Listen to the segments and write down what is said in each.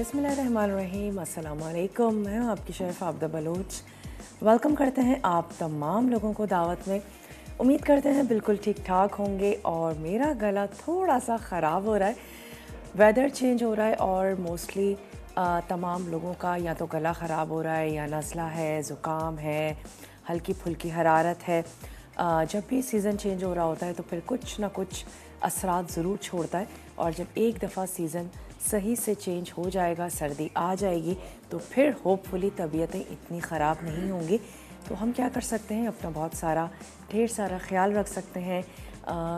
बिस्मिल्लाहिर्रहमानिर्रहीम, अस्सलाम वालेकुम। मैं हूँ आपकी शेफ़ आबदा बलोच। वेलकम करते हैं आप तमाम लोगों को दावत में। उम्मीद करते हैं बिल्कुल ठीक ठाक होंगे। और मेरा गला थोड़ा सा ख़राब हो रहा है, वेदर चेंज हो रहा है और मोस्टली तमाम लोगों का या तो गला ख़राब हो रहा है या नज़ला है, ज़ुकाम है, हल्की फुल्की हरारत है। जब भी सीज़न चेंज हो रहा होता है तो फिर कुछ ना कुछ असरात ज़रूर छोड़ता है। और जब एक दफ़ा सीज़न सही से चेंज हो जाएगा, सर्दी आ जाएगी, तो फिर होपफुली तबीयतें इतनी ख़राब नहीं होंगी। तो हम क्या कर सकते हैं, अपना बहुत सारा ढेर सारा ख्याल रख सकते हैं।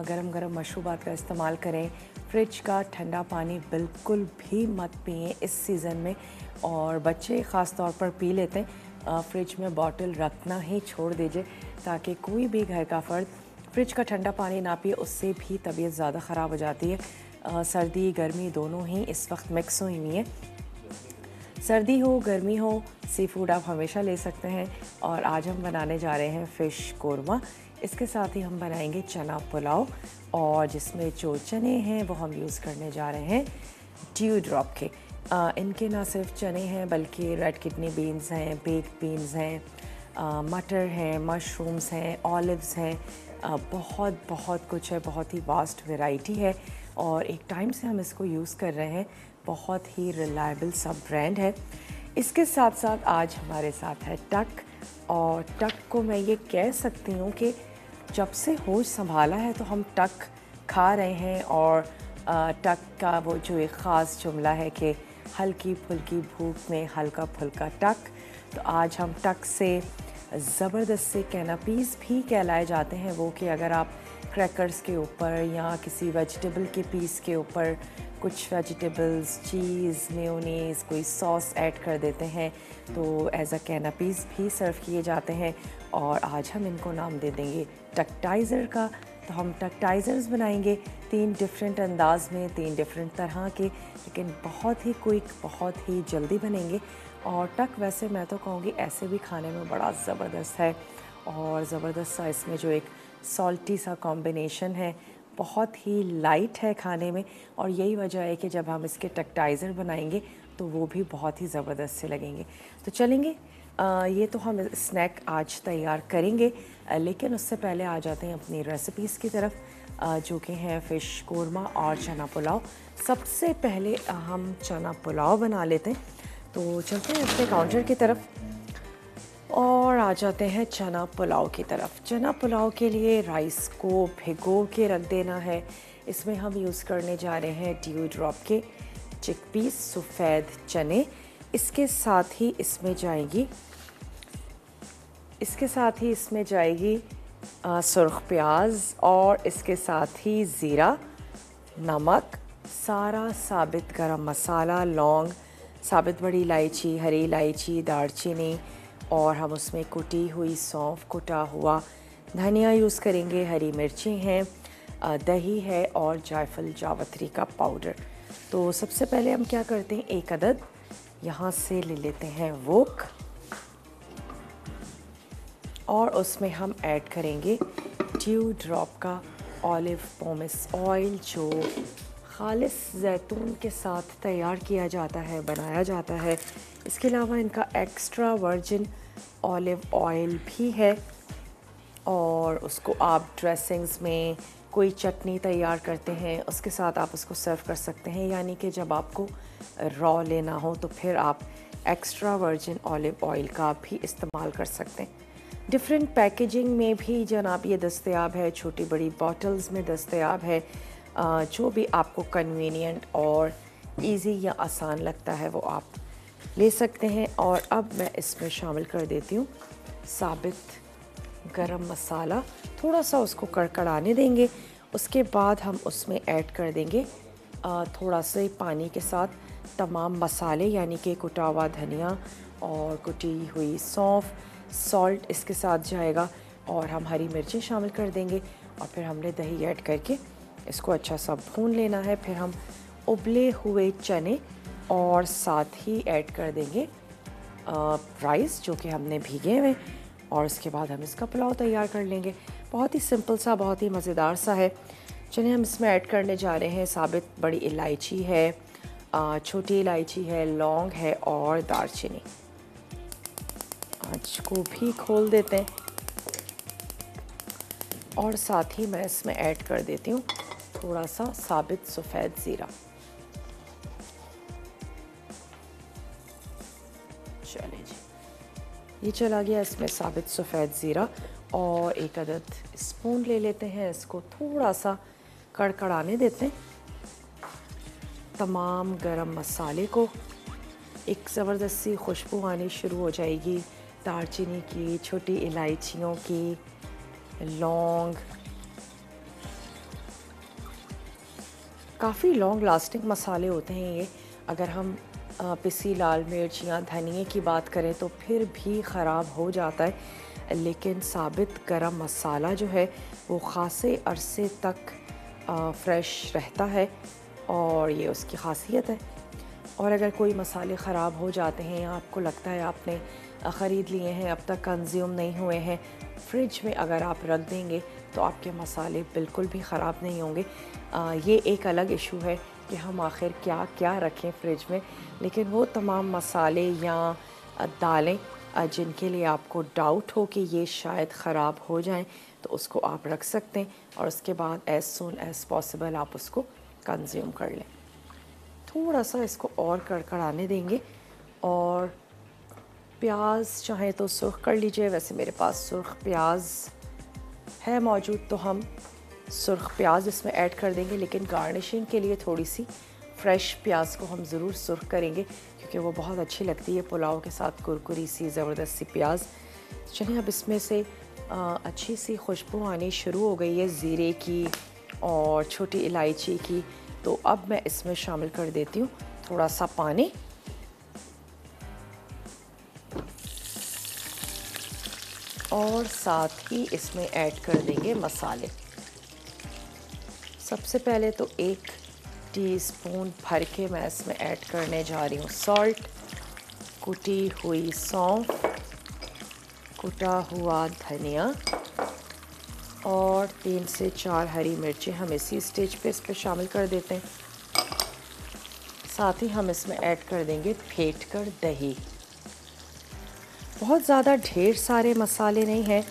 गरम गरम मशरूबात का इस्तेमाल करें। फ्रिज का ठंडा पानी बिल्कुल भी मत पिएं इस सीज़न में, और बच्चे ख़ास तौर पर पी लेते हैं। फ्रिज में बॉटल रखना ही छोड़ दीजिए, ताकि कोई भी घर का फ़र्द फ्रिज का ठंडा पानी ना पिए, उससे भी तबीयत ज़्यादा ख़राब हो जाती है। सर्दी गर्मी दोनों ही इस वक्त मिक्स हुई हुई हैं। सर्दी हो गर्मी हो, सी फूड आप हमेशा ले सकते हैं। और आज हम बनाने जा रहे हैं फ़िश कोरमा। इसके साथ ही हम बनाएंगे चना पुलाव, और जिसमें जो चने हैं वो हम यूज़ करने जा रहे हैं ड्यू ड्रॉप के। इनके ना सिर्फ चने हैं बल्कि रेड किडनी बीन्स हैं, बेक्ड बीन्स हैं, मटर हैं, मशरूम्स हैं, ऑलिव्स हैं, बहुत बहुत कुछ है, बहुत ही वास्ट वैरायटी है। और एक टाइम से हम इसको यूज़ कर रहे हैं, बहुत ही रिलायबल सब ब्रांड है। इसके साथ साथ आज हमारे साथ है टक। और टक को मैं ये कह सकती हूँ कि जब से होश संभाला है तो हम टक खा रहे हैं। और टक का वो जो एक ख़ास जुमला है कि हल्की फुल्की भूख में हल्का फुल्का टक, तो आज हम टक से ज़बरदस्त से कैनापीज़ भी कहलाए जाते हैं वो, कि अगर आप क्रैकर्स के ऊपर या किसी वेजिटेबल के पीस के ऊपर कुछ वेजिटेबल्स, चीज़, मेयोनीज़, कोई सॉस ऐड कर देते हैं तो एज अ कैनापीज़ भी सर्व किए जाते हैं। और आज हम इनको नाम दे देंगे टकटाइज़र का। तो हम टकटाइज़र्स बनाएंगे 3 डिफरेंट अंदाज में, 3 डिफरेंट तरह के, लेकिन बहुत ही क्विक, बहुत ही जल्दी बनेंगे। और टक वैसे मैं तो कहूँगी ऐसे भी खाने में बड़ा ज़बरदस्त है, और ज़बरदस्त सा इसमें जो एक सॉल्टी सा कॉम्बिनेशन है, बहुत ही लाइट है खाने में। और यही वजह है कि जब हम इसके टकटाइज़र बनाएंगे तो वो भी बहुत ही ज़बरदस्त से लगेंगे। तो चलेंगे, ये तो हम स्नैक आज तैयार करेंगे, लेकिन उससे पहले आ जाते हैं अपनी रेसिपीज़ की तरफ, जो कि हैं फ़िश कोरमा और चना पुलाव। सबसे पहले हम चना पुलाव बना लेते हैं। तो चलते हैं अपने काउंटर की तरफ और आ जाते हैं चना पुलाव की तरफ। चना पुलाव के लिए राइस को भिगो के रख देना है। इसमें हम यूज़ करने जा रहे हैं ड्यू ड्रॉप के चिकपीस, सफ़ेद चने। इसके साथ ही इसमें जाएगी सुर्ख प्याज, और इसके साथ ही ज़ीरा, नमक, सारा साबित गरम मसाला, लौंग, साबित बड़ी इलायची, हरी इलायची, दालचीनी, और हम उसमें कुटी हुई सौंफ, कुटा हुआ धनिया यूज़ करेंगे, हरी मिर्ची हैं, दही है और जायफल जावित्री का पाउडर। तो सबसे पहले हम क्या करते हैं, एक अदद यहाँ से ले लेते हैं वोक, और उसमें हम ऐड करेंगे ड्यू ड्रॉप का ऑलिव पोमेस ऑयल, जो खालिस जैतून के साथ तैयार किया जाता है, बनाया जाता है। इसके अलावा इनका एक्स्ट्रा वर्जिन ऑलिव ऑयल भी है, और उसको आप ड्रेसिंग्स में, कोई चटनी तैयार करते हैं उसके साथ आप उसको सर्व कर सकते हैं। यानी कि जब आपको रॉ लेना हो तो फिर आप एक्स्ट्रा वर्जिन ऑलिव ऑयल का भी इस्तेमाल कर सकते हैं। डिफरेंट पैकेजिंग में भी जनाब ये दस्तयाब है, छोटी बड़ी बॉटल्स में दस्तयाब है। जो भी आपको कन्वीनियंट और इजी या आसान लगता है वो आप ले सकते हैं। और अब मैं इसमें शामिल कर देती हूँ साबित गरम मसाला, थोड़ा सा उसको कड़कड़ाने देंगे। उसके बाद हम उसमें ऐड कर देंगे थोड़ा से पानी के साथ तमाम मसाले, यानी कि कुटा हुआ धनिया और कुटी हुई सौंफ, सॉल्ट इसके साथ जाएगा, और हम हरी मिर्ची शामिल कर देंगे। और फिर हमने दही ऐड करके इसको अच्छा सा भून लेना है। फिर हम उबले हुए चने और साथ ही ऐड कर देंगे राइस जो कि हमने भीगे हुए, और उसके बाद हम इसका पुलाव तैयार कर लेंगे। बहुत ही सिंपल सा, बहुत ही मज़ेदार सा है। चलिए हम इसमें ऐड करने जा रहे हैं साबित बड़ी इलायची है, छोटी इलायची है, लौंग है और दालचीनी। आँच को भी खोल देते हैं और साथ ही मैं इसमें ऐड कर देती हूँ थोड़ा सा साबित सफ़ेद ज़ीरा। चलिए जी, ये चला गया इसमें साबित सफ़ेद ज़ीरा। और एक अदद स्पून ले लेते हैं, इसको थोड़ा सा कड़कड़ाने देते हैं। तमाम गरम मसाले को एक ज़बरदस्त सी खुशबू आनी शुरू हो जाएगी, दालचीनी की, छोटी इलायचियों की, लौंग। काफ़ी लॉन्ग लास्टिंग मसाले होते हैं ये। अगर हम पिसी लाल मिर्च या धनिए की बात करें तो फिर भी ख़राब हो जाता है, लेकिन साबित गरम मसाला जो है वो ख़ासे अरसे तक फ्रेश रहता है और ये उसकी ख़ासियत है। और अगर कोई मसाले ख़राब हो जाते हैं या आपको लगता है आपने ख़रीद लिए हैं, अब तक कंज्यूम नहीं हुए हैं, फ्रिज में अगर आप रख देंगे तो आपके मसाले बिल्कुल भी ख़राब नहीं होंगे। ये एक अलग इशू है कि हम आखिर क्या क्या रखें फ्रिज में, लेकिन वो तमाम मसाले या दालें जिनके लिए आपको डाउट हो कि ये शायद ख़राब हो जाएं, तो उसको आप रख सकते हैं और उसके बाद एज़ सून एज़ पॉसिबल आप उसको कंज्यूम कर लें। थोड़ा सा इसको और कड़कड़ाने देंगे और प्याज चाहे तो सुर्ख कर लीजिए। वैसे मेरे पास सुर्ख प्याज है मौजूद तो हम सुर्ख प्याज इसमें ऐड कर देंगे, लेकिन गार्निशिंग के लिए थोड़ी सी फ्रेश प्याज को हम ज़रूर सुर्ख करेंगे क्योंकि वो बहुत अच्छी लगती है पुलाव के साथ, कुरकुरी सी ज़बरदस्त सी प्याज। चलिए अब इसमें से अच्छी सी खुशबू आनी शुरू हो गई है ज़ीरे की और छोटी इलायची की, तो अब मैं इसमें शामिल कर देती हूँ थोड़ा सा पानी। और साथ ही इसमें ऐड कर देंगे मसाले। सबसे पहले तो 1 टीस्पून भर के मैं इसमें ऐड करने जा रही हूँ सॉल्ट, कुटी हुई सौंफ, कुटा हुआ धनिया और 3 से 4 हरी मिर्चें हम इसी स्टेज पे इस पर शामिल कर देते हैं। साथ ही हम इसमें ऐड कर देंगे फेंट कर दही। बहुत ज़्यादा ढेर सारे मसाले नहीं हैं,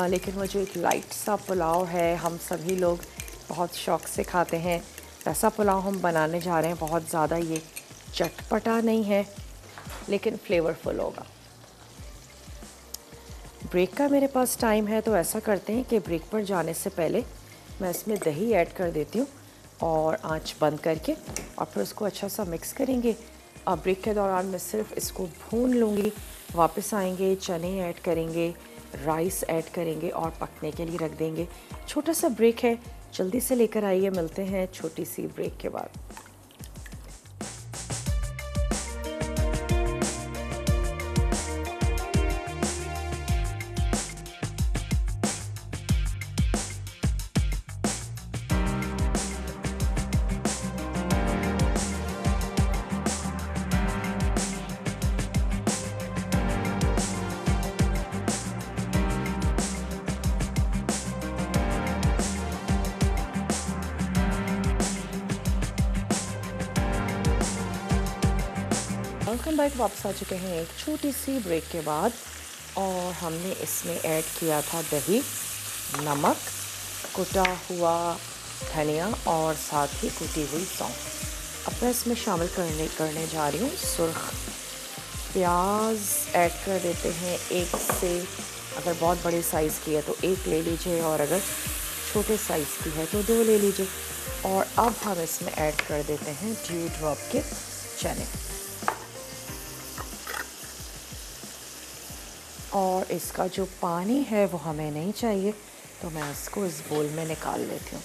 लेकिन वो जो एक लाइट सा पुलाव है, हम सभी लोग बहुत शौक़ से खाते हैं, वैसा पुलाव हम बनाने जा रहे हैं। बहुत ज़्यादा ये चटपटा नहीं है लेकिन फ्लेवरफुल होगा। ब्रेक का मेरे पास टाइम है, तो ऐसा करते हैं कि ब्रेक पर जाने से पहले मैं इसमें दही ऐड कर देती हूँ और आंच बंद करके, और फिर उसको अच्छा सा मिक्स करेंगे। अब ब्रेक के दौरान मैं सिर्फ इसको भून लूँगी, वापस आएंगे, चने ऐड करेंगे, राइस ऐड करेंगे और पकने के लिए रख देंगे। छोटा सा ब्रेक है, जल्दी से लेकर आइए, मिलते हैं छोटी सी ब्रेक के बाद। वेलकम बैक, वापस आ चुके हैं एक छोटी सी ब्रेक के बाद। और हमने इसमें ऐड किया था दही, नमक, कुटा हुआ धनिया और साथ ही कुटी हुई सौंफ। अब मैं इसमें शामिल करने जा रही हूँ सुर्ख प्याज। ऐड कर देते हैं 1 से, अगर बहुत बड़े साइज़ की है तो 1 ले लीजिए और अगर छोटे साइज़ की है तो 2 ले लीजिए। और अब हम इसमें ऐड कर देते हैं ड्यू ड्रॉप के चने। और इसका जो पानी है वो हमें नहीं चाहिए, तो मैं इसको इस बोल में निकाल लेती हूँ।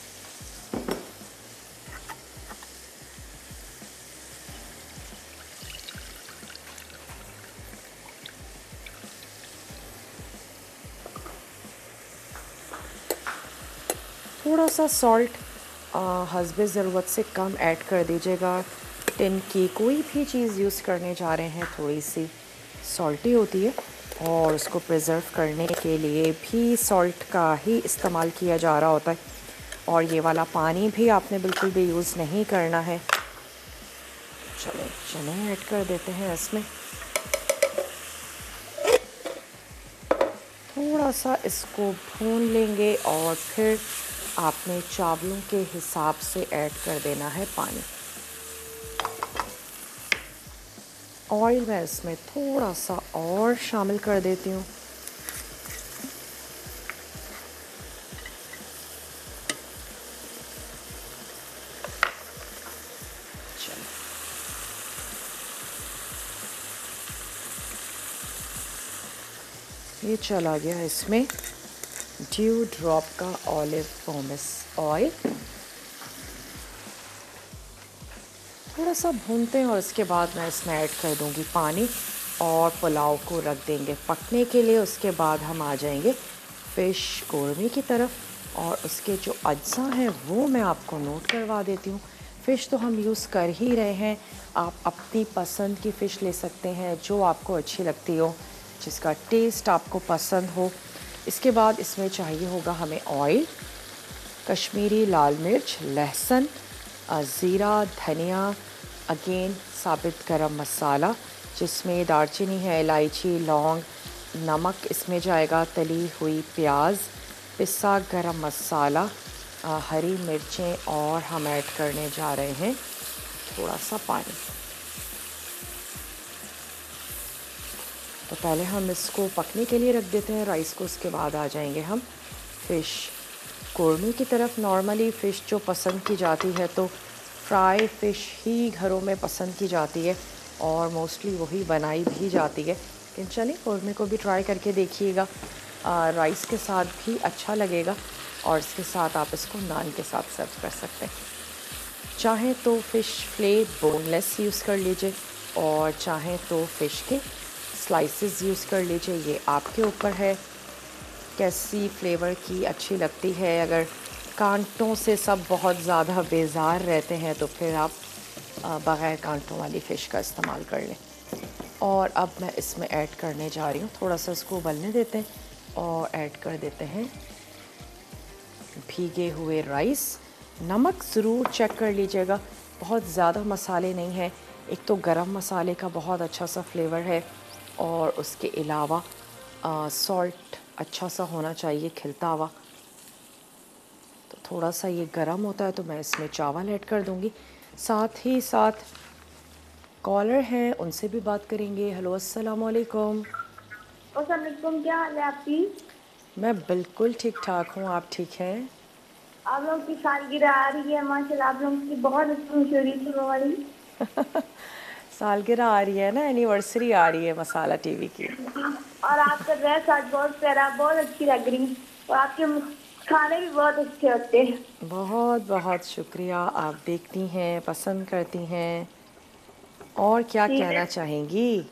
थोड़ा सा सॉल्ट हस्बे ज़रूरत से कम ऐड कर दीजिएगा। टिन की कोई भी चीज़ यूज़ करने जा रहे हैं थोड़ी सी सॉल्टी होती है, और उसको प्रिज़र्व करने के लिए भी सॉल्ट का ही इस्तेमाल किया जा रहा होता है। और ये वाला पानी भी आपने बिल्कुल भी यूज़ नहीं करना है। चलो चने ऐड कर देते हैं इसमें। थोड़ा सा इसको भून लेंगे और फिर आपने चावलों के हिसाब से ऐड कर देना है पानी। ऑयल मैं इसमें थोड़ा सा और शामिल कर देती हूँ। ये चला गया इसमें ड्यू ड्रॉप का ऑलिव पोमेस ऑयल। थोड़ा सा भूनते हैं और इसके बाद मैं इसमें ऐड कर दूंगी पानी और पुलाव को रख देंगे पकने के लिए। उसके बाद हम आ जाएंगे फ़िश कौरमे की तरफ और उसके जो अज्जा हैं वो मैं आपको नोट करवा देती हूँ। फ़िश तो हम यूज़ कर ही रहे हैं, आप अपनी पसंद की फ़िश ले सकते हैं जो आपको अच्छी लगती हो, जिसका टेस्ट आपको पसंद हो। इसके बाद इसमें चाहिए होगा हमें ऑयल, कश्मीरी लाल मिर्च, लहसुन, ज़ीरा, धनिया, अगेन साबित गरम मसाला जिसमें दालचीनी है, इलायची, लौंग, नमक इसमें जाएगा, तली हुई प्याज, पिसा गरम मसाला, हरी मिर्चें और हम ऐड करने जा रहे हैं थोड़ा सा पानी। तो पहले हम इसको पकने के लिए रख देते हैं राइस को। उसके बाद आ जाएंगे हम फ़िश कौरमे की तरफ। नॉर्मली फ़िश जो पसंद की जाती है तो फ्राई फ़िश ही घरों में पसंद की जाती है और मोस्टली वही बनाई भी जाती है। लेकिन चलिए कौरमे को भी ट्राई करके देखिएगा, राइस के साथ भी अच्छा लगेगा और इसके साथ आप इसको नान के साथ सर्व कर सकते हैं। चाहें तो फ़िश फ्ले बोनलेस यूज़ कर लीजिए और चाहें तो फ़िश के स्लाइसेस यूज़ कर लीजिए, ये आपके ऊपर है कैसी फ्लेवर की अच्छी लगती है। अगर कांटों से सब बहुत ज़्यादा बेजार रहते हैं तो फिर आप बग़ैर कांटों वाली फ़िश का इस्तेमाल कर लें। और अब मैं इसमें ऐड करने जा रही हूँ, थोड़ा सा इसको उबलने देते हैं और ऐड कर देते हैं भीगे हुए राइस। नमक ज़रूर चेक कर लीजिएगा, बहुत ज़्यादा मसाले नहीं हैं। एक तो गरम मसाले का बहुत अच्छा सा फ्लेवर है और उसके अलावा सॉल्ट अच्छा सा होना चाहिए खिलता हुआ। तो थोड़ा सा ये गरम होता है तो मैं इसमें चावल ऐड कर दूंगी। साथ ही साथ कॉलर हैं, उनसे भी बात करेंगे। हेलो अस्सलाम वालेकुम। वालेकुम, क्या हाल है आपकी? मैं बिल्कुल ठीक ठाक हूँ, आप ठीक हैं? आप लोग की सालगिरह आ रही है माशाल्लाह, आप लोग की बहुत अच्छी मशहूरी सुनो वाली। सालगिरह आ रही है ना, एनिवर्सरी आ रही है मसाला टीवी की। और आपका ड्रेस आज बहुत प्यारा, बहुत अच्छी लग रही और आपके खाने भी बहुत अच्छे होते हैं। बहुत बहुत शुक्रिया, आप देखती हैं, पसंद करती हैं। और क्या ठीक है, कहना चाहेंगी?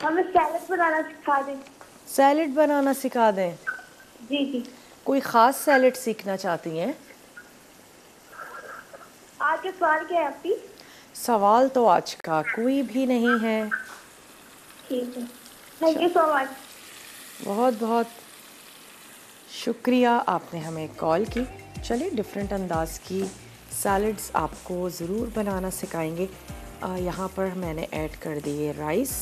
हमें सैलेड बनाना सिखा दें। सैलेड बनाना सिखा दें? जी जी। कोई ख़ास सैलेड सीखना चाहती हैं? आपके सवाल क्या है आपकी? सवाल तो आज का कोई भी नहीं है। ठीक है, थैंक चल, यू सो मच। बहुत बहुत शुक्रिया आपने हमें कॉल की। चलिए डिफरेंट अंदाज की सैलड्स आपको ज़रूर बनाना सिखाएंगे। यहाँ पर मैंने ऐड कर दिए राइस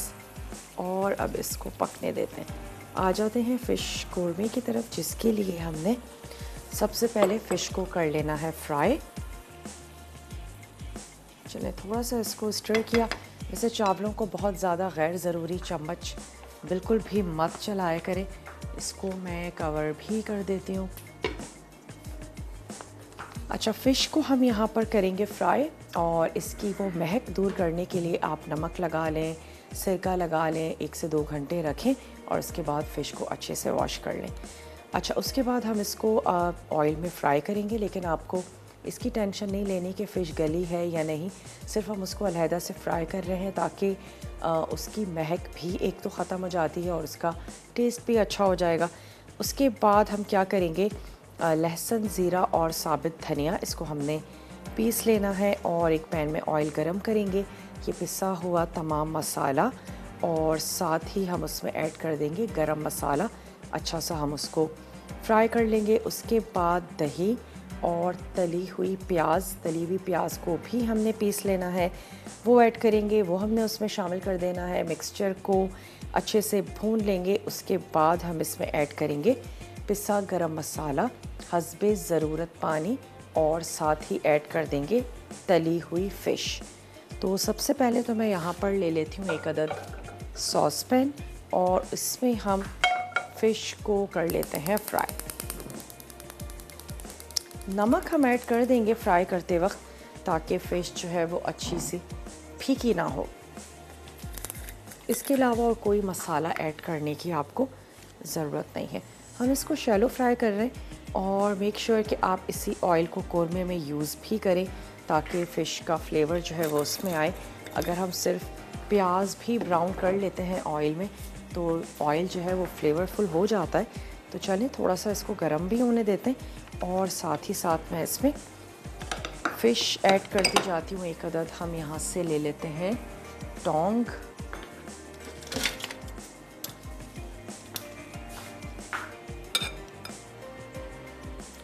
और अब इसको पकने देते हैं। आ जाते हैं फ़िश कौरमे की तरफ, जिसके लिए हमने सबसे पहले फ़िश को कर लेना है फ्राई। चलिए थोड़ा सा इसको स्टर किया। वैसे चावलों को बहुत ज़्यादा गैर ज़रूरी चम्मच बिल्कुल भी मत चलाया करें। इसको मैं कवर भी कर देती हूँ। अच्छा, फ़िश को हम यहाँ पर करेंगे फ्राई और इसकी वो महक दूर करने के लिए आप नमक लगा लें, सिरका लगा लें, 1 से 2 घंटे रखें और उसके बाद फ़िश को अच्छे से वॉश कर लें। अच्छा, उसके बाद हम इसको ऑयल में फ्राई करेंगे, लेकिन आपको इसकी टेंशन नहीं लेनी कि फ़िश गली है या नहीं। सिर्फ हम उसको अलहदा से फ्राई कर रहे हैं ताकि उसकी महक भी एक तो ख़त्म हो जाती है और उसका टेस्ट भी अच्छा हो जाएगा। उसके बाद हम क्या करेंगे, लहसुन, ज़ीरा और साबित धनिया, इसको हमने पीस लेना है और एक पैन में ऑयल गरम करेंगे। ये पिसा हुआ तमाम मसाला और साथ ही हम उसमें ऐड कर देंगे गरम मसाला। अच्छा सा हम उसको फ्राई कर लेंगे। उसके बाद दही और तली हुई प्याज को भी हमने पीस लेना है, वो ऐड करेंगे, वो हमने उसमें शामिल कर देना है। मिक्सचर को अच्छे से भून लेंगे। उसके बाद हम इसमें ऐड करेंगे पिसा गरम मसाला, हस्बे ज़रूरत पानी और साथ ही ऐड कर देंगे तली हुई फ़िश। तो सबसे पहले तो मैं यहाँ पर ले लेती हूँ एक अदद सॉस पैन और इसमें हम फ़िश को कर लेते हैं फ्राई। नमक हम ऐड कर देंगे फ्राई करते वक्त, ताकि फ़िश जो है वो अच्छी सी फीकी ना हो। इसके अलावा और कोई मसाला ऐड करने की आपको ज़रूरत नहीं है। हम इसको शैलो फ्राई कर रहे हैं और मेक श्योर कि आप इसी ऑयल को कोरमे में यूज़ भी करें, ताकि फ़िश का फ्लेवर जो है वो उसमें आए। अगर हम सिर्फ प्याज भी ब्राउन कर लेते हैं ऑयल में तो ऑयल जो है वो फ्लेवरफुल हो जाता है। तो चलें थोड़ा सा इसको गर्म भी होने देते हैं और साथ ही साथ मैं इसमें फ़िश ऐड करती जाती हूँ। एक अदद हम यहाँ से ले लेते हैं टोंग।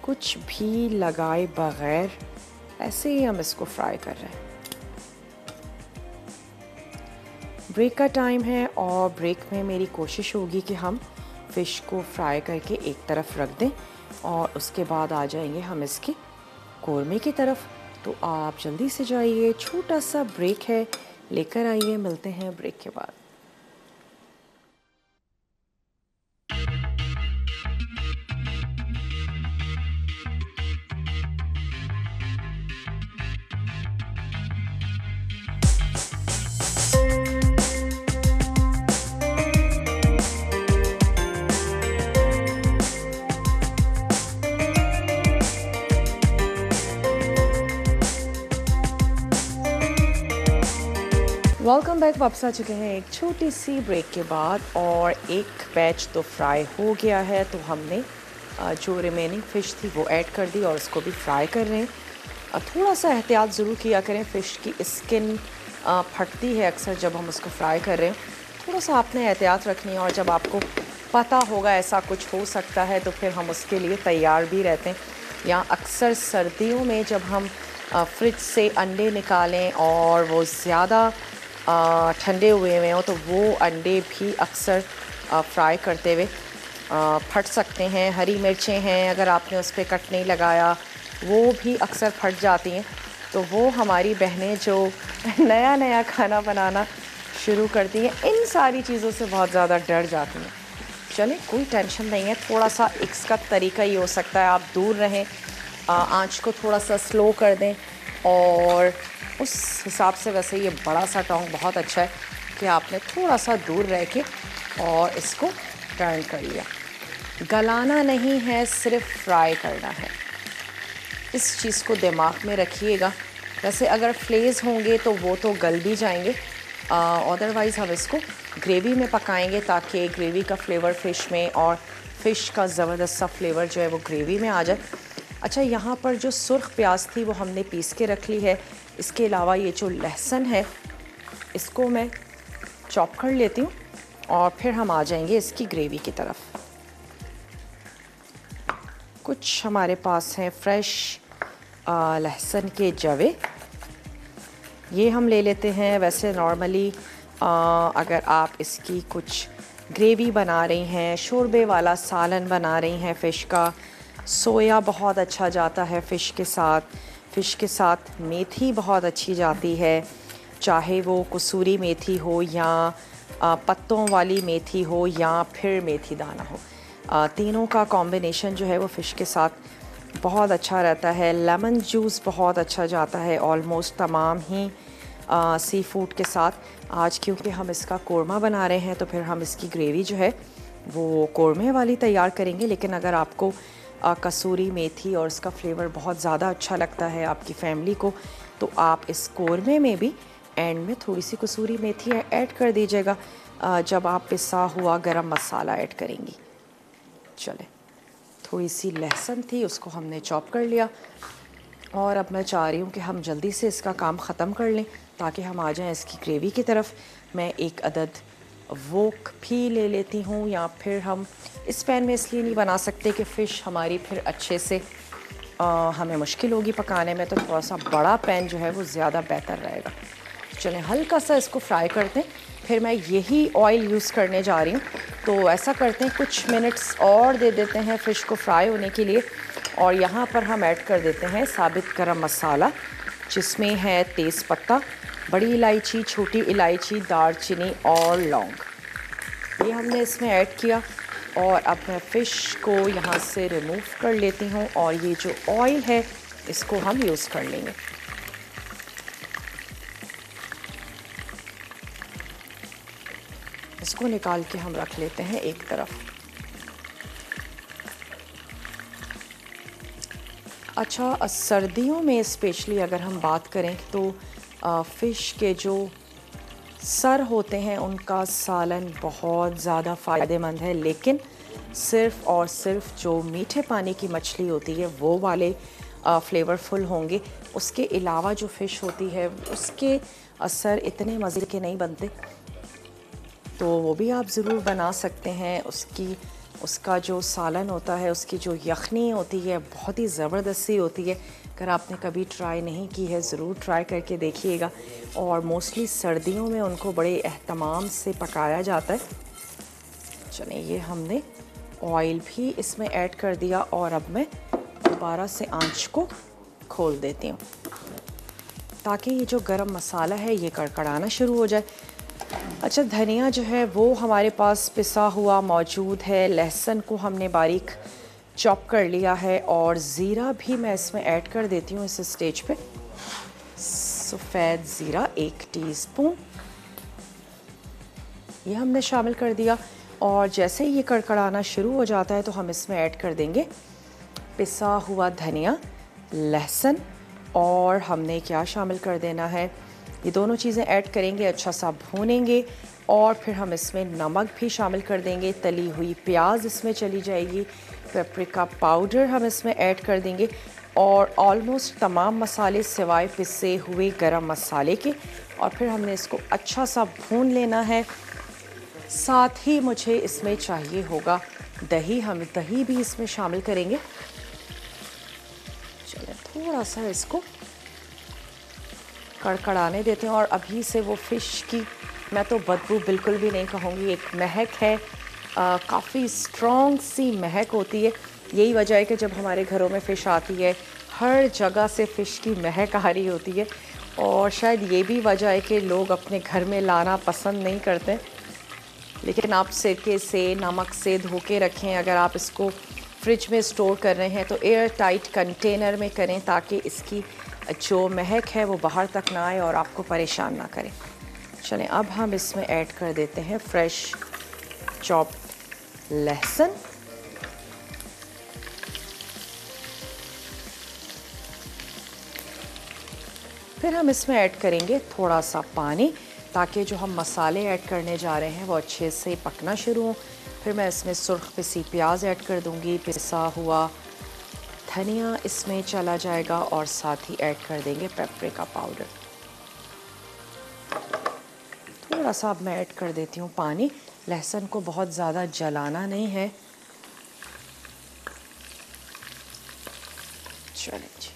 कुछ भी लगाए बगैर ऐसे ही हम इसको फ्राई कर रहे हैं। ब्रेक का टाइम है और ब्रेक में मेरी कोशिश होगी कि हम फ़िश को फ्राई करके एक तरफ रख दें और उसके बाद आ जाएंगे हम इसके कोरमे की तरफ। तो आप जल्दी से जाइए, छोटा सा ब्रेक है, लेकर आइए। मिलते हैं ब्रेक के बाद। Welcome back. वापस आ चुके हैं एक छोटी सी ब्रेक के बाद और एक बैच तो फ्राई हो गया है। तो हमने जो रिमेनिंग फ़िश थी वो ऐड कर दी और उसको भी फ्राई कर रहे हैं। थोड़ा सा एहतियात ज़रूर किया करें, फ़िश की स्किन फटती है अक्सर जब हम उसको फ्राई कर रहे हैं। थोड़ा सा आपने एहतियात रखनी है और जब आपको पता होगा ऐसा कुछ हो सकता है तो फिर हम उसके लिए तैयार भी रहते हैं। या अक्सर सर्दियों में जब हम फ्रिज से अंडे निकालें और वो ज़्यादा ठंडे हुए हुए हों तो वो अंडे भी अक्सर फ्राई करते हुए फट सकते हैं। हरी मिर्चें हैं, अगर आपने उस पर कट नहीं लगाया वो भी अक्सर फट जाती हैं। तो वो हमारी बहनें जो नया नया खाना बनाना शुरू करती हैं, इन सारी चीज़ों से बहुत ज़्यादा डर जाती हैं। चलें कोई टेंशन नहीं है, थोड़ा सा इसका तरीका ये हो सकता है आप दूर रहें, आँच को थोड़ा सा स्लो कर दें और उस हिसाब से वैसे ये बड़ा सा टोंग बहुत अच्छा है कि आपने थोड़ा सा दूर रह के और इसको टर्न कर लिया। गलाना नहीं है, सिर्फ फ्राई करना है। इस चीज़ को दिमाग में रखिएगा। वैसे अगर फ्लेज होंगे तो वो तो गल भी जाएंगे, अदरवाइज़ हम इसको ग्रेवी में पकाएंगे ताकि ग्रेवी का फ्लेवर फ़िश में और फ़िश का ज़बरदस्त सा फ्लेवर जो है वो ग्रेवी में आ जाए। अच्छा, यहाँ पर जो सुर्ख प्याज थी वो हमने पीस के रख ली है। इसके अलावा ये जो लहसुन है इसको मैं चॉप कर लेती हूँ और फिर हम आ जाएंगे इसकी ग्रेवी की तरफ। कुछ हमारे पास हैं फ्रेश लहसुन के जवे, ये हम ले लेते हैं। वैसे नॉर्मली अगर आप इसकी कुछ ग्रेवी बना रही हैं, शोरबे वाला सालन बना रही हैं फ़िश का, सोया बहुत अच्छा जाता है फ़िश के साथ। फ़िश के साथ मेथी बहुत अच्छी जाती है, चाहे वो कसूरी मेथी हो या पत्तों वाली मेथी हो या फिर मेथी दाना हो। तीनों का कॉम्बिनेशन जो है वो फ़िश के साथ बहुत अच्छा रहता है। लेमन जूस बहुत अच्छा जाता है ऑलमोस्ट तमाम ही सी फूड के साथ। आज क्योंकि हम इसका कोरमा बना रहे हैं तो फिर हम इसकी ग्रेवी जो है वो कोरमे वाली तैयार करेंगे। लेकिन अगर आपको कसूरी मेथी और इसका फ्लेवर बहुत ज़्यादा अच्छा लगता है आपकी फैमिली को, तो आप इस कोरमे में भी एंड में थोड़ी सी कसूरी मेथी ऐड कर दीजिएगा जब आप पिसा हुआ गरम मसाला ऐड करेंगी। चले, थोड़ी सी लहसुन थी उसको हमने चॉप कर लिया और अब मैं चाह रही हूँ कि हम जल्दी से इसका काम ख़त्म कर लें ताकि हम आ जाएं इसकी ग्रेवी की तरफ। मैं एक अदद वोक भी ले लेती हूँ, या फिर हम इस पैन में इसलिए नहीं बना सकते कि फ़िश हमारी फिर अच्छे से हमें मुश्किल होगी पकाने में, तो थोड़ा सा बड़ा पैन जो है वो ज़्यादा बेहतर रहेगा। चलें हल्का सा इसको फ्राई करते हैं, फिर मैं यही ऑयल यूज़ करने जा रही हूँ। तो ऐसा करते हैं, कुछ मिनट्स और दे देते हैं फ़िश को फ्राई होने के लिए। और यहाँ पर हम ऐड कर देते हैं साबित गरम मसाला, जिसमें है तेज़पत्ता, बड़ी इलायची, छोटी इलायची, दालचीनी और लौंग। ये हमने इसमें ऐड किया। और अब मैं फ़िश को यहाँ से रिमूव कर लेती हूँ और ये जो ऑयल है इसको हम यूज़ कर लेंगे। इसको निकाल के हम रख लेते हैं एक तरफ। अच्छा, सर्दियों में स्पेशली अगर हम बात करें तो फ़िश के जो सर होते हैं उनका सालन बहुत ज़्यादा फ़ायदेमंद है, लेकिन सिर्फ़ और सिर्फ जो मीठे पानी की मछली होती है वो वाले फ्लेवरफुल होंगे। उसके अलावा जो फ़िश होती है उसके सर इतने मज़े के नहीं बनते, तो वो भी आप ज़रूर बना सकते हैं। उसका जो सालन होता है, उसकी जो यखनी होती है बहुत ही ज़बरदस्त सी होती है। अगर आपने कभी ट्राई नहीं की है ज़रूर ट्राई करके देखिएगा। और मोस्टली सर्दियों में उनको बड़े एहतमाम से पकाया जाता है। चलिए ये हमने ऑयल भी इसमें ऐड कर दिया और अब मैं दोबारा से आंच को खोल देती हूँ ताकि ये जो गरम मसाला है ये कड़कड़ाना शुरू हो जाए। अच्छा, धनिया जो है वो हमारे पास पिसा हुआ मौजूद है। लहसुन को हमने बारीक चॉप कर लिया है और ज़ीरा भी मैं इसमें ऐड कर देती हूँ इस स्टेज पे। सफ़ेद ज़ीरा 1 टीस्पून ये हमने शामिल कर दिया। और जैसे ही ये कड़कड़ाना शुरू हो जाता है तो हम इसमें ऐड कर देंगे पिसा हुआ धनिया, लहसुन और हमने क्या शामिल कर देना है, ये दोनों चीज़ें ऐड करेंगे, अच्छा सा भूनेंगे और फिर हम इसमें नमक भी शामिल कर देंगे। तली हुई प्याज इसमें चली जाएगी, पेपरिका पाउडर हम इसमें ऐड कर देंगे और ऑलमोस्ट तमाम मसाले सिवाय पिसे हुए गरम मसाले के। और फिर हमने इसको अच्छा सा भून लेना है। साथ ही मुझे इसमें चाहिए होगा दही, हम दही भी इसमें शामिल करेंगे। चलिए थोड़ा सा इसको कड़कड़ाने देते हैं और अभी से वो फ़िश की मैं तो बदबू बिल्कुल भी नहीं कहूँगी, एक महक है, काफ़ी स्ट्रॉन्ग सी महक होती है। यही वजह है कि जब हमारे घरों में फ़िश आती है हर जगह से फ़िश की महक आ रही होती है। और शायद ये भी वजह है कि लोग अपने घर में लाना पसंद नहीं करते, लेकिन आप सिरके से, नमक से धो के रखें। अगर आप इसको फ्रिज में स्टोर कर रहे हैं तो एयर टाइट कंटेनर में करें ताकि इसकी जो महक है वो बाहर तक ना आए और आपको परेशान ना करें। चलें अब हम इसमें ऐड कर देते हैं फ्रेश चॉप लहसुन, फिर हम इसमें ऐड करेंगे थोड़ा सा पानी ताकि जो हम मसाले ऐड करने जा रहे हैं वो अच्छे से पकना शुरू हो। फिर मैं इसमें सुर्ख पिसी प्याज ऐड कर दूंगी, पिसा हुआ धनिया इसमें चला जाएगा और साथ ही ऐड कर देंगे पेपरिका पाउडर। थोड़ा सा अब मैं ऐड कर देती हूँ पानी, लहसुन को बहुत ज़्यादा जलाना नहीं है। चलिए जी,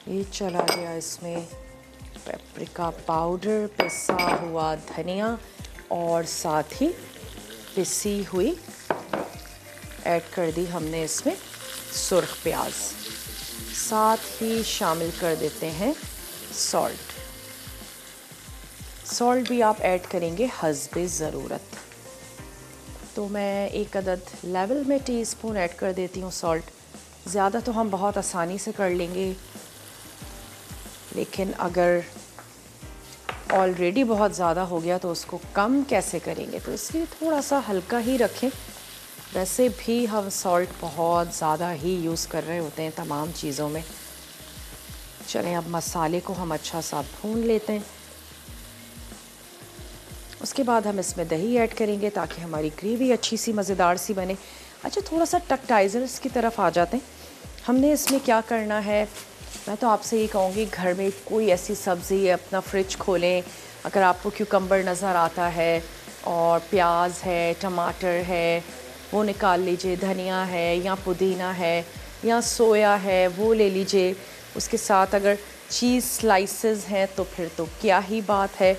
ये चला गया इसमें पेपरिका पाउडर, पिसा हुआ धनिया और साथ ही पिसी हुई ऐड कर दी हमने इसमें सुर्ख प्याज। साथ ही शामिल कर देते हैं सॉल्ट। सॉल्ट भी आप ऐड करेंगे हस्बे ज़रूरत। तो मैं 1 अदद लेवल में टीस्पून ऐड कर देती हूँ सॉल्ट। ज़्यादा तो हम बहुत आसानी से कर लेंगे, लेकिन अगर ऑलरेडी बहुत ज़्यादा हो गया तो उसको कम कैसे करेंगे, तो इसलिए थोड़ा सा हल्का ही रखें। वैसे भी हम सॉल्ट बहुत ज़्यादा ही यूज़ कर रहे होते हैं तमाम चीज़ों में। चलें अब मसाले को हम अच्छा सा भून लेते हैं। उसके बाद हम इसमें दही ऐड करेंगे ताकि हमारी ग्रेवी अच्छी सी मज़ेदार सी बने। अच्छा, थोड़ा सा टकटाइज़र्स की तरफ आ जाते हैं। हमने इसमें क्या करना है, मैं तो आपसे ये कहूँगी घर में कोई ऐसी सब्ज़ी अपना फ्रिज खोलें, अगर आपको क्यूकम्बर नज़र आता है और प्याज है, टमाटर है, वो निकाल लीजिए, धनिया है या पुदीना है या सोया है वो ले लीजिए। उसके साथ अगर चीज़ स्लाइसेस हैं तो फिर तो क्या ही बात है।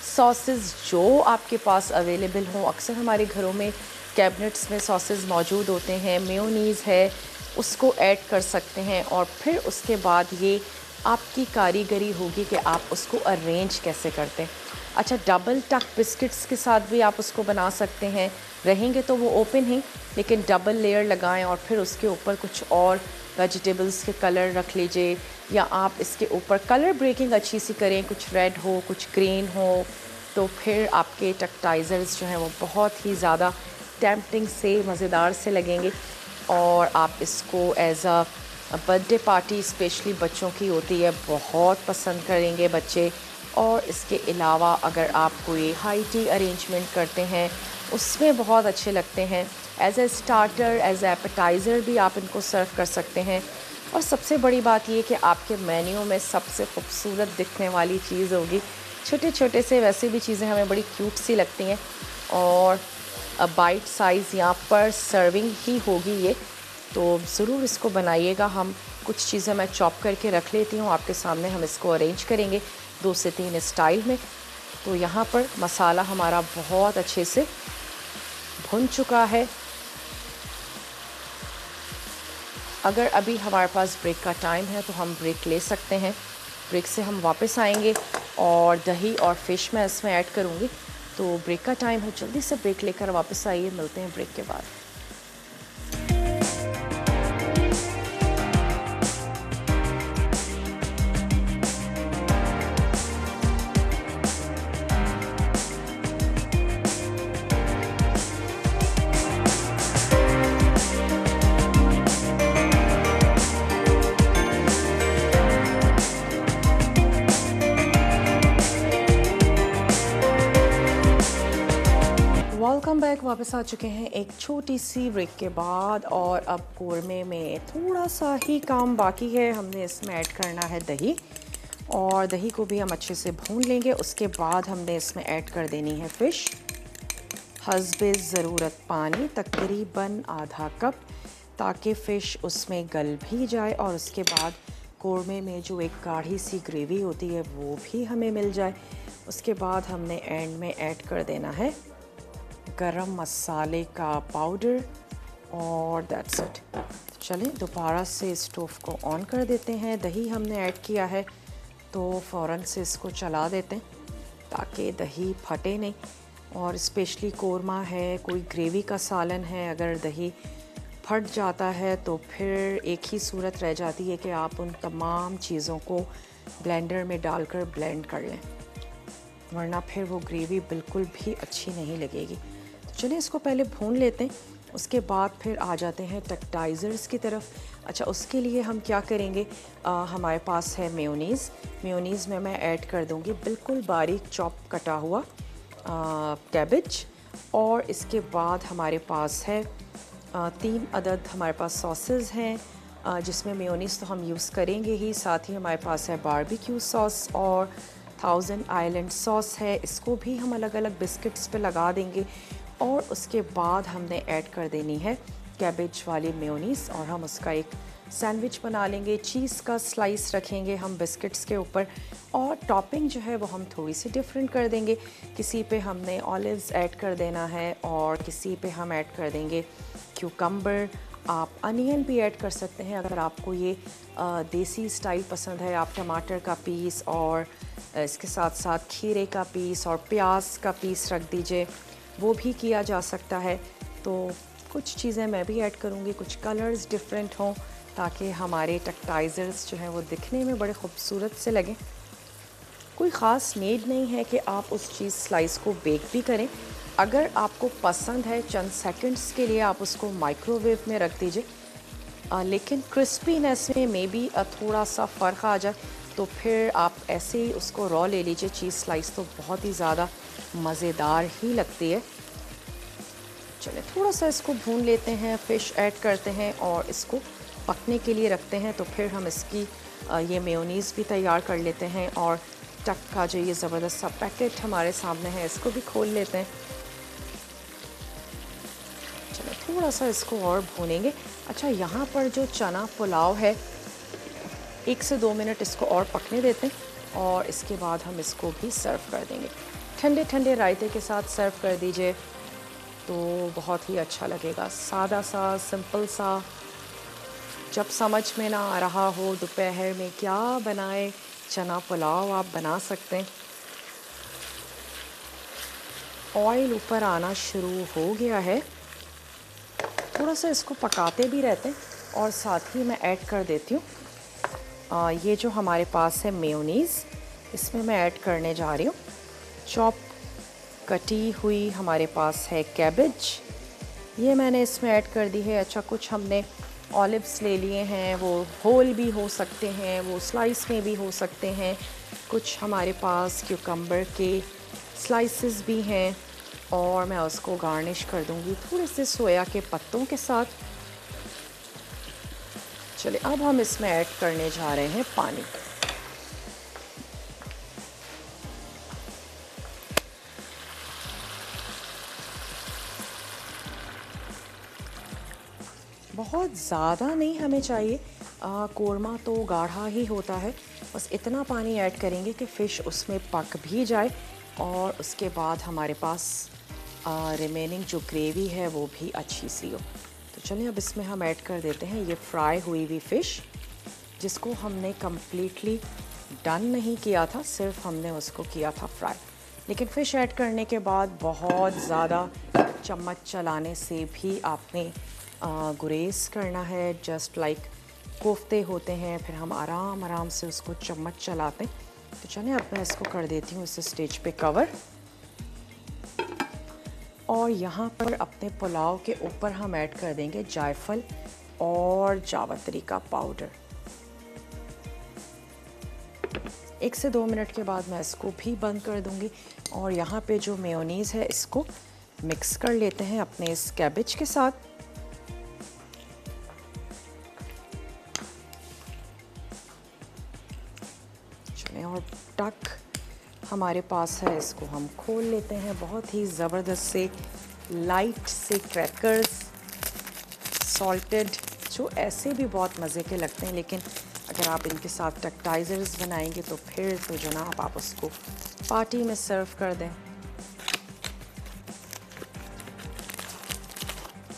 सॉसेस जो आपके पास अवेलेबल हों, अक्सर हमारे घरों में कैबिनेट्स में सॉसेस मौजूद होते हैं, मेयोनीज़ है उसको ऐड कर सकते हैं। और फिर उसके बाद ये आपकी कारीगरी होगी कि आप उसको अरेंज कैसे करते हैं। अच्छा, डबल टक बिस्किट्स के साथ भी आप उसको बना सकते हैं, रहेंगे तो वो ओपन ही, लेकिन डबल लेयर लगाएं और फिर उसके ऊपर कुछ और वेजिटेबल्स के कलर रख लीजिए, या आप इसके ऊपर कलर ब्रेकिंग अच्छी सी करें, कुछ रेड हो कुछ ग्रीन हो, तो फिर आपके टक्टाइज़र्स जो हैं वो बहुत ही ज़्यादा टेम्पटिंग से मज़ेदार से लगेंगे। और आप इसको as a birthday party specially बच्चों की होती है, बहुत पसंद करेंगे बच्चे। और इसके अलावा अगर आप कोई हाई टी अरेंजमेंट करते हैं उसमें बहुत अच्छे लगते हैं। As a starter, as appetizer भी आप इनको सर्व कर सकते हैं। और सबसे बड़ी बात ये कि आपके मेन्यू में सबसे खूबसूरत दिखने वाली चीज़ होगी, छोटे छोटे से वैसे भी चीज़ें हमें बड़ी क्यूट सी लगती हैं, और बाइट साइज़ यहाँ पर सर्विंग ही होगी ये, तो ज़रूर इसको बनाइएगा। हम कुछ चीज़ें मैं चॉप करके रख लेती हूँ, आपके सामने हम इसको अरेंज करेंगे 2 से 3 स्टाइल में। तो यहाँ पर मसाला हमारा बहुत अच्छे से भुन चुका है। अगर अभी हमारे पास ब्रेक का टाइम है तो हम ब्रेक ले सकते हैं। ब्रेक से हम वापस आएंगे और दही और फ़िश मैं इसमें ऐड करूँगी। तो ब्रेक का टाइम है, जल्दी से ब्रेक लेकर वापस आइए, मिलते हैं ब्रेक के बाद। वेलकम बैक, वापस आ चुके हैं एक छोटी सी ब्रेक के बाद। और अब कोरमे में थोड़ा सा ही काम बाकी है, हमने इसमें ऐड करना है दही, और दही को भी हम अच्छे से भून लेंगे। उसके बाद हमने इसमें ऐड कर देनी है फ़िश, हस्बे ज़रूरत पानी तकरीबन आधा कप, ताकि फ़िश उसमें गल भी जाए और उसके बाद कोरमे में जो एक गाढ़ी सी ग्रेवी होती है वो भी हमें मिल जाए। उसके बाद हमने एंड में ऐड कर देना है गरम मसाले का पाउडर, और दैट्स इट। चलें दोबारा से स्टोव को ऑन कर देते हैं। दही हमने ऐड किया है तो फ़ौरन से इसको चला देते हैं ताकि दही फटे नहीं। और स्पेशली कोरमा है, कोई ग्रेवी का सालन है, अगर दही फट जाता है तो फिर एक ही सूरत रह जाती है कि आप उन तमाम चीज़ों को ब्लेंडर में डालकर ब्लेंड कर लें, वरना फिर वो ग्रेवी बिल्कुल भी अच्छी नहीं लगेगी। तो चलिए इसको पहले भून लेते हैं, उसके बाद फिर आ जाते हैं टक्टाइज़र्स की तरफ। अच्छा, उसके लिए हम क्या करेंगे, हमारे पास है मेयोनीज़। मेयोनीज़ में मैं ऐड कर दूंगी बिल्कुल बारीक चॉप कटा हुआ कैबेज, और इसके बाद हमारे पास है 3 अदद हमारे पास सॉसेस हैं, जिसमें मेयोनीज़ तो हम यूज़ करेंगे ही, साथ ही हमारे पास है बारबेक्यू सॉस और 1000 आइलैंड सॉस है। इसको भी हम अलग अलग बिस्किट्स पे लगा देंगे। और उसके बाद हमने ऐड कर देनी है कैबेज वाली मेयोनीज़, और हम उसका एक सैंडविच बना लेंगे। चीज़ का स्लाइस रखेंगे हम बिस्किट्स के ऊपर, और टॉपिंग जो है वो हम थोड़ी सी डिफरेंट कर देंगे। किसी पे हमने ऑलिव्स ऐड कर देना है और किसी पे हम ऐड कर देंगे क्यूकम्बर। आप अनियन भी ऐड कर सकते हैं अगर आपको ये देसी स्टाइल पसंद है। आप टमाटर का पीस और इसके साथ साथ खीरे का पीस और प्याज का पीस रख दीजिए, वो भी किया जा सकता है। तो कुछ चीज़ें मैं भी ऐड करूँगी, कुछ कलर्स डिफरेंट हों ताकि हमारे टक्टाइज़र्स जो हैं वो दिखने में बड़े खूबसूरत से लगें। कोई ख़ास नीड नहीं है कि आप उस चीज़ स्लाइस को बेक भी करें। अगर आपको पसंद है चंद सेकंड्स के लिए आप उसको माइक्रोवेव में रख दीजिए, लेकिन क्रिस्पीनेस में मे बी थोड़ा सा फ़र्क आ जाए तो फिर आप ऐसे ही उसको रॉ ले लीजिए। चीज़ स्लाइस तो बहुत ही ज़्यादा मज़ेदार ही लगती है। चलिए थोड़ा सा इसको भून लेते हैं, फ़िश ऐड करते हैं और इसको पकने के लिए रखते हैं। तो फिर हम इसकी ये मेयोनीज़ भी तैयार कर लेते हैं, और टक का जो ये ज़बरदस्त सा पैकेट हमारे सामने है इसको भी खोल लेते हैं। चलो थोड़ा सा इसको और भूनेंगे। अच्छा, यहाँ पर जो चना पुलाव है 1 से 2 मिनट इसको और पकने देते हैं और इसके बाद हम इसको भी सर्व कर देंगे। ठंडे ठंडे रायते के साथ सर्व कर दीजिए तो बहुत ही अच्छा लगेगा। सादा सा, सिंपल सा। जब समझ में ना आ रहा हो दोपहर में क्या बनाए, चना पुलाव आप बना सकते हैं। ऑयल ऊपर आना शुरू हो गया है। थोड़ा सा इसको पकाते भी रहते हैं और साथ ही मैं ऐड कर देती हूँ ये जो हमारे पास है मेयोनीज़, इसमें मैं ऐड करने जा रही हूँ चॉप कटी हुई हमारे पास है कैबेज, ये मैंने इसमें ऐड कर दी है। अच्छा, कुछ हमने ऑलिव्स ले लिए हैं, वो होल भी हो सकते हैं, वो स्लाइस में भी हो सकते हैं। कुछ हमारे पास क्यूकम्बर के स्लाइसेस भी हैं और मैं उसको गार्निश कर दूंगी थोड़े से सोया के पत्तों के साथ। चलिए, अब हम इसमें ऐड करने जा रहे हैं पानी। बहुत ज़्यादा नहीं हमें चाहिए, कोरमा तो गाढ़ा ही होता है। बस इतना पानी ऐड करेंगे कि फ़िश उसमें पक भी जाए और उसके बाद हमारे पास रिमेनिंग जो ग्रेवी है वो भी अच्छी सी हो। तो चलिए, अब इसमें हम ऐड कर देते हैं ये फ्राई हुई हुई फ़िश, जिसको हमने कम्प्लीटली डन नहीं किया था, सिर्फ हमने उसको किया था फ्राई। लेकिन फ़िश ऐड करने के बाद बहुत ज़्यादा चम्मच चलाने से भी आपने गुरेज करना है। जस्ट लाइक कोफ्ते होते हैं, फिर हम आराम आराम से उसको चम्मच चलाते हैं। तो चलिए, अब मैं इसको कर देती हूँ इस स्टेज पे कवर। और यहाँ पर अपने पुलाव के ऊपर हम ऐड कर देंगे जायफल और जावित्री का पाउडर। 1 से 2 मिनट के बाद मैं इसको भी बंद कर दूँगी और यहाँ पे जो मेयोनीज़ है इसको मिक्स कर लेते हैं अपने इस कैबेज के साथ। और टक हमारे पास है, इसको हम खोल लेते हैं। बहुत ही ज़बरदस्त से लाइट से क्रैकर्स, सॉल्टेड, जो ऐसे भी बहुत मज़े के लगते हैं, लेकिन अगर आप इनके साथ टेक्टाइजर्स बनाएंगे तो फिर तो जनाब आप उसको पार्टी में सर्व कर दें।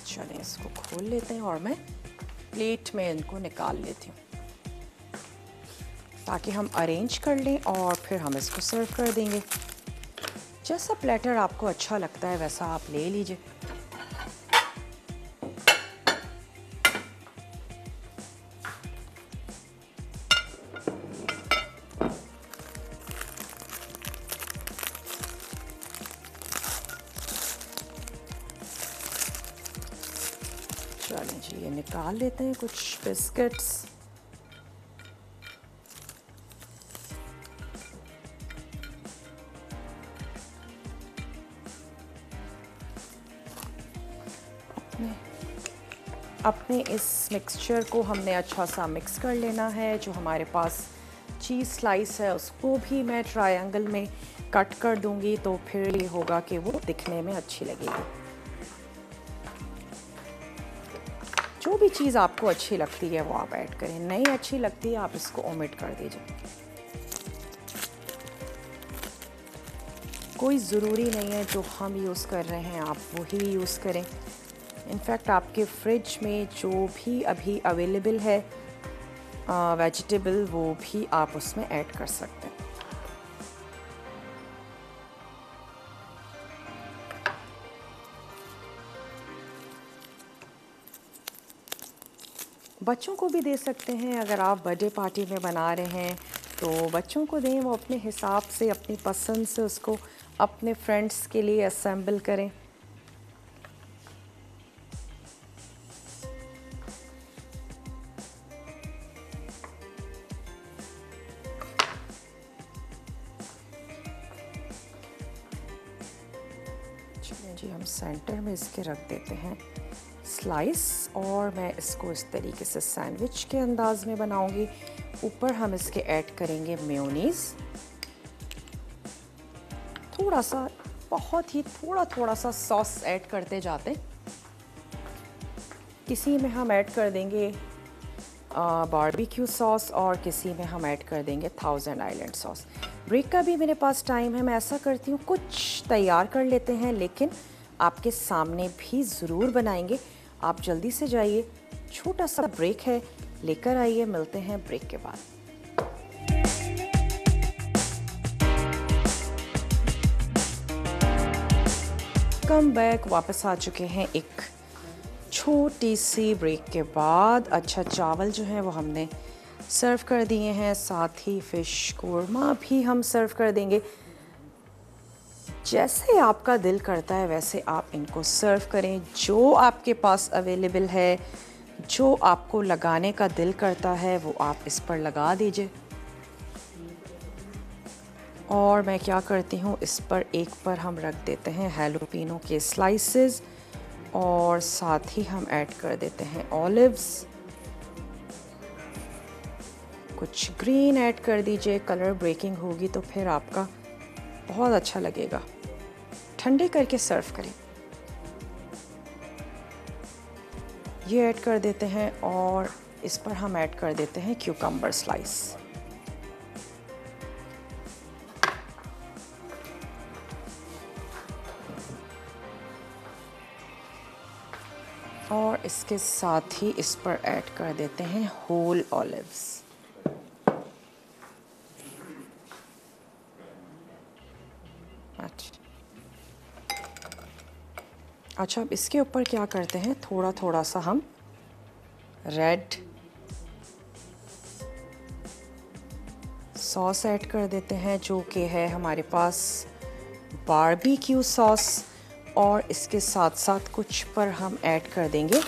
चलिए, इसको खोल लेते हैं और मैं प्लेट में इनको निकाल लेती हूँ ताकि हम अरेंज कर लें और फिर हम इसको सर्व कर देंगे। जैसा प्लेटर आपको अच्छा लगता है वैसा आप ले लीजिए। चलें जी, ये निकाल लेते हैं कुछ बिस्किट्स। अपने इस मिक्सचर को हमने अच्छा सा मिक्स कर लेना है। जो हमारे पास चीज़ स्लाइस है उसको भी मैं ट्रायंगल में कट कर दूंगी, तो फिर ये होगा कि वो दिखने में अच्छी लगेगी। जो भी चीज़ आपको अच्छी लगती है वो आप ऐड करें, नहीं अच्छी लगती है आप इसको ओमिट कर दीजिए। कोई ज़रूरी नहीं है जो हम यूज़ कर रहे हैं आप वही यूज़ करें। इनफैक्ट आपके फ्रिज में जो भी अभी अवेलेबल है वेजिटेबल, वो भी आप उसमें ऐड कर सकते हैं। बच्चों को भी दे सकते हैं, अगर आप बर्थडे पार्टी में बना रहे हैं तो बच्चों को दें, वो अपने हिसाब से अपनी पसंद से उसको अपने फ्रेंड्स के लिए असेंबल करें। जी, हम सेंटर में इसके रख देते हैं स्लाइस और मैं इसको इस तरीके से सैंडविच के अंदाज में बनाऊंगी। ऊपर हम इसके ऐड करेंगे मेयोनीज़, थोड़ा सा, बहुत ही थोड़ा सा सॉस ऐड करते जाते। किसी में हम ऐड कर देंगे बारबेक्यू सॉस और किसी में हम ऐड कर देंगे थाउजेंड आइलैंड सॉस। ब्रेक का भी मेरे पास टाइम है, मैं ऐसा करती हूँ कुछ तैयार कर लेते हैं, लेकिन आपके सामने भी ज़रूर बनाएंगे। आप जल्दी से जाइए, छोटा सा ब्रेक है, लेकर आइए, मिलते हैं ब्रेक के बाद। कम बैक, वापस आ चुके हैं एक छोटी सी ब्रेक के बाद। अच्छा, चावल जो हैं वो हमने सर्व कर दिए हैं, साथ ही फ़िश कोरमा भी हम सर्व कर देंगे। जैसे आपका दिल करता है वैसे आप इनको सर्व करें, जो आपके पास अवेलेबल है, जो आपको लगाने का दिल करता है वो आप इस पर लगा दीजिए। और मैं क्या करती हूँ, इस पर एक पर हम रख देते हैं हैलोपिनो के स्लाइसेस और साथ ही हम ऐड कर देते हैं ऑलिव्स। कुछ ग्रीन ऐड कर दीजिए, कलर ब्रेकिंग होगी तो फिर आपका बहुत अच्छा लगेगा। ठंडे करके सर्व करें। ये ऐड कर देते हैं और इस पर हम ऐड कर देते हैं क्यूकम्बर स्लाइस। और इसके साथ ही इस पर ऐड कर देते हैं होल ऑलिव्स। अच्छा, अब इसके ऊपर क्या करते हैं, थोड़ा थोड़ा सा हम रेड सॉस ऐड कर देते हैं, जो कि है हमारे पास बारबेक्यू सॉस। और इसके साथ साथ कुछ पर हम ऐड कर देंगे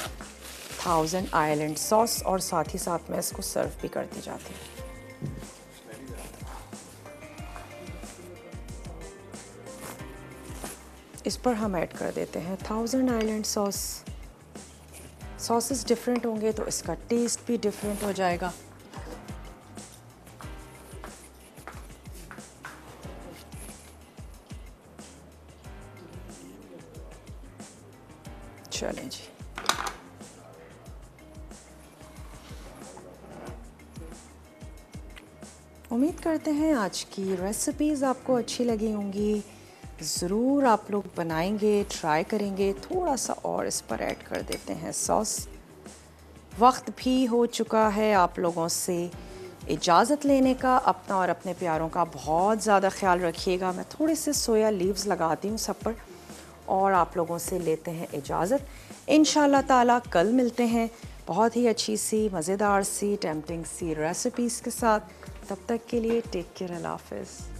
थाउजेंड आइलैंड सॉस और साथ ही साथ मैं इसको सर्व भी करती जाती हूँ। इस पर हम ऐड कर देते हैं thousand island sauce. Sauces different होंगे तो इसका टेस्ट भी डिफरेंट हो जाएगा। चलें जी, उम्मीद करते हैं आज की रेसिपीज़ आपको अच्छी लगी होंगी। ज़रूर आप लोग बनाएंगे, ट्राई करेंगे। थोड़ा सा और इस पर ऐड कर देते हैं सॉस। वक्त भी हो चुका है आप लोगों से इजाज़त लेने का। अपना और अपने प्यारों का बहुत ज़्यादा ख्याल रखिएगा। मैं थोड़े से सोया लीव्स लगाती हूँ सब पर और आप लोगों से लेते हैं इजाज़त। इंशाल्लाह ताला कल मिलते हैं बहुत ही अच्छी सी, मज़ेदार सी, टेम्पटिंग सी रेसिपीज़ के साथ। तब तक के लिए टेक केयर, अल्लाह हाफ़िज़।